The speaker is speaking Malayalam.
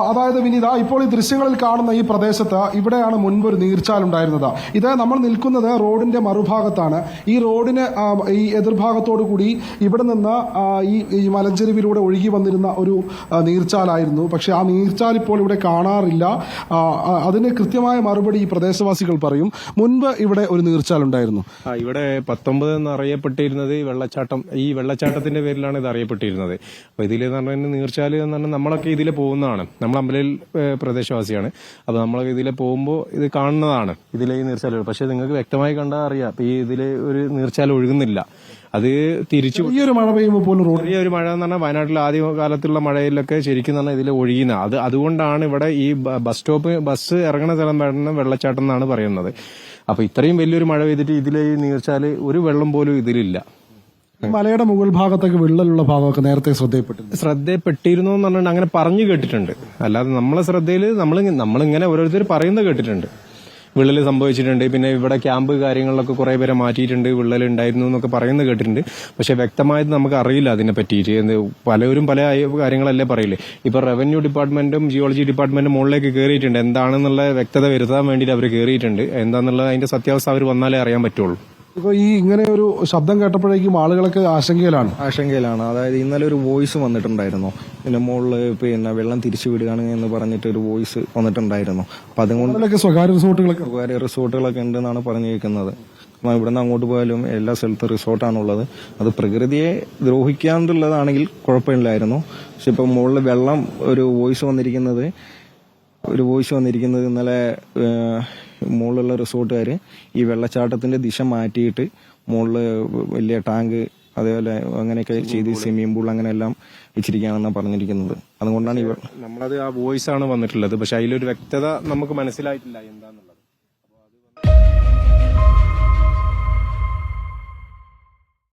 അതായത് വിനീത, ഇപ്പോൾ ഈ ദൃശ്യങ്ങളിൽ കാണുന്ന ഈ പ്രദേശത്ത് ഇവിടെയാണ് മുൻപ് ഒരു നീർച്ചാൽ ഉണ്ടായിരുന്നത്. ഇത് നമ്മൾ നിൽക്കുന്നത് റോഡിന്റെ മറുഭാഗത്താണ്. ഈ റോഡിന് ഈ എതിർഭാഗത്തോടു കൂടി ഇവിടെ നിന്ന് ഈ മലഞ്ചെരുവിലൂടെ ഒഴുകി വന്നിരുന്ന ഒരു നീർച്ചാലായിരുന്നു. പക്ഷെ ആ നീർച്ചാൽ ഇപ്പോൾ ഇവിടെ കാണാറില്ല. അതിന് കൃത്യമായ മറുപടി ഈ പ്രദേശവാസികൾ പറയും. മുൻപ് ഇവിടെ ഒരു നീർച്ചാൽ ഉണ്ടായിരുന്നു. ഇവിടെ 19 എന്നറിയപ്പെട്ടിരുന്നത് ഈ വെള്ളച്ചാട്ടത്തിന്റെ പേരിലാണ് ഇത് അറിയപ്പെട്ടിരുന്നത്. അപ്പൊ ഇതിൽ എന്ന് പറഞ്ഞാൽ നീർച്ചാൽ എന്ന് പറഞ്ഞാൽ നമ്മളൊക്കെ ഇതിൽ പോകുന്നതാണ്. നമ്മൾ അമ്പലയിൽ പ്രദേശവാസിയാണ്. അപ്പൊ നമ്മളൊക്കെ ഇതിലെ പോകുമ്പോൾ ഇത് കാണുന്നതാണ് ഇതിലെ ഈ നീർച്ചാൽ. പക്ഷെ നിങ്ങൾക്ക് വ്യക്തമായി കണ്ടാൽ അറിയാം ഈ ഇതിലെ ഒരു നീർച്ചാൽ ഒഴുകുന്നില്ല. അത് തിരിച്ചു ഈ ഒരു മഴ പെയ്യുമ്പോൾ പോലും ചെറിയ ഒരു മഴ എന്ന് പറഞ്ഞാൽ വയനാട്ടിൽ ആദ്യ കാലത്തുള്ള മഴയിലൊക്കെ ശരിക്കും പറഞ്ഞാൽ ഇതിൽ ഒഴുകുന്ന അതുകൊണ്ടാണ് ഇവിടെ ഈ ബസ് ഇറങ്ങുന്ന സ്ഥലം വരുന്ന വെള്ളച്ചാട്ടം എന്നാണ് പറയുന്നത്. അപ്പൊ ഇത്രയും വലിയൊരു മഴ പെയ്തിട്ട് ഇതിലെ ഈ നീർച്ചാൽ ഒരു വെള്ളം പോലും ഇതിലില്ല. മലയുടെ മുകൾ ഭാഗത്തൊക്കെ വിള്ളലുള്ള ഭാഗമൊക്കെ നേരത്തെ ശ്രദ്ധയിൽപ്പെട്ടിരുന്നു എന്ന് പറഞ്ഞിട്ട് അങ്ങനെ പറഞ്ഞു കേട്ടിട്ടുണ്ട്. അല്ലാതെ നമ്മളെ ശ്രദ്ധയിൽ നമ്മളിങ്ങനെ ഓരോരുത്തർ പറയുന്നത് കേട്ടിട്ടുണ്ട്. വിള്ളൽ സംഭവിച്ചിട്ടുണ്ട്, പിന്നെ ഇവിടെ ക്യാമ്പ് കാര്യങ്ങളിലൊക്കെ കുറെ പേരെ മാറ്റിയിട്ടുണ്ട്, വിള്ളൽ ഉണ്ടായിരുന്നു എന്നൊക്കെ പറയുന്നത് കേട്ടിട്ടുണ്ട്. പക്ഷെ വ്യക്തമായത് നമുക്ക് അറിയില്ല അതിനെ പറ്റിയിട്ട്. പലരും പല കാര്യങ്ങളല്ലേ പറയില്ലേ. ഇപ്പൊ റവന്യൂ ഡിപ്പാർട്ട്മെന്റും ജിയോളജി ഡിപ്പാർട്ട്മെന്റും മുകളിലേക്ക് കയറിയിട്ടുണ്ട്. എന്താണെന്നുള്ള വ്യക്തത വരുത്താൻ വേണ്ടിയിട്ട് അവർ കയറിയിട്ടുണ്ട്. എന്താണെന്നുള്ള അതിന്റെ സത്യാവസ്ഥ അവർ വന്നാലേ അറിയാൻ പറ്റുള്ളൂ. ഇപ്പൊ ഈ ഇങ്ങനെ ഒരു ശബ്ദം കേട്ടപ്പോഴേക്കും ആളുകളൊക്കെ ആശങ്കയിലാണ്. അതായത് ഇന്നലെ ഒരു വോയിസ് വന്നിട്ടുണ്ടായിരുന്നു. പിന്നെ മുകളിൽ വെള്ളം തിരിച്ചു വിടുകയാണ് എന്ന് പറഞ്ഞിട്ട് ഒരു വോയിസ് വന്നിട്ടുണ്ടായിരുന്നു. അപ്പൊ അതുകൊണ്ട് സ്വകാര്യ റിസോർട്ടുകളൊക്കെ ഉണ്ടെന്നാണ് പറഞ്ഞിരിക്കുന്നത്. ഇവിടുന്ന് അങ്ങോട്ട് പോയാലും എല്ലാ സ്ഥലത്തും റിസോർട്ടാണുള്ളത്. അത് പ്രകൃതിയെ ദ്രോഹിക്കാണ്ടുള്ളതാണെങ്കിൽ കുഴപ്പമില്ലായിരുന്നു. പക്ഷെ ഇപ്പൊ മുകളിൽ വെള്ളം ഒരു വോയിസ് വന്നിരിക്കുന്നത് ഇന്നലെ മുകളിലുള്ള റിസോർട്ടുകാർ ഈ വെള്ളച്ചാട്ടത്തിന്റെ ദിശ മാറ്റിയിട്ട് മുകളിൽ വലിയ ടാങ്ക് അതേപോലെ അങ്ങനെയൊക്കെ ചെയ്ത് സ്വിമ്മിംഗ് പൂൾ അങ്ങനെയെല്ലാം വെച്ചിരിക്കുകയാണെന്നാണ് പറഞ്ഞിരിക്കുന്നത്. അതുകൊണ്ടാണ് നമ്മളത് ആ വോയിസ് ആണ് വന്നിട്ടുള്ളത്. പക്ഷെ അതിലൊരു വ്യക്തത നമുക്ക് മനസ്സിലായിട്ടില്ല എന്താന്നുള്ളത്.